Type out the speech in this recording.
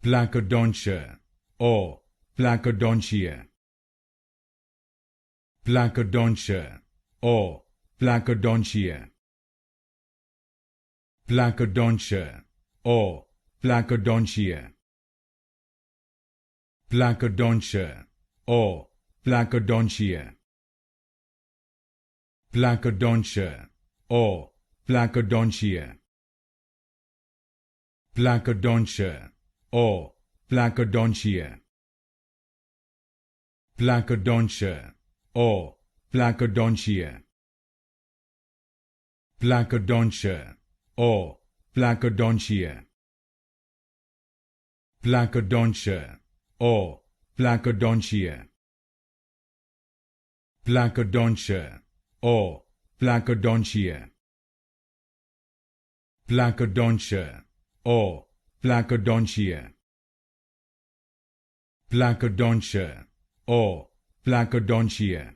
Placodontia or Placodontia. Placodontia or Placodontia. Placodontia or Placodontia. Placodontia or Placodontia. Placodontia or Placodontia. Placodontia or Placodontia. Placodontia or Placodontia. Placodontia or Placodontia. Placodontia or Placodontia. Placodontia or Placodontia. Placodontia or Placodontia. Placodontia or Placodontia.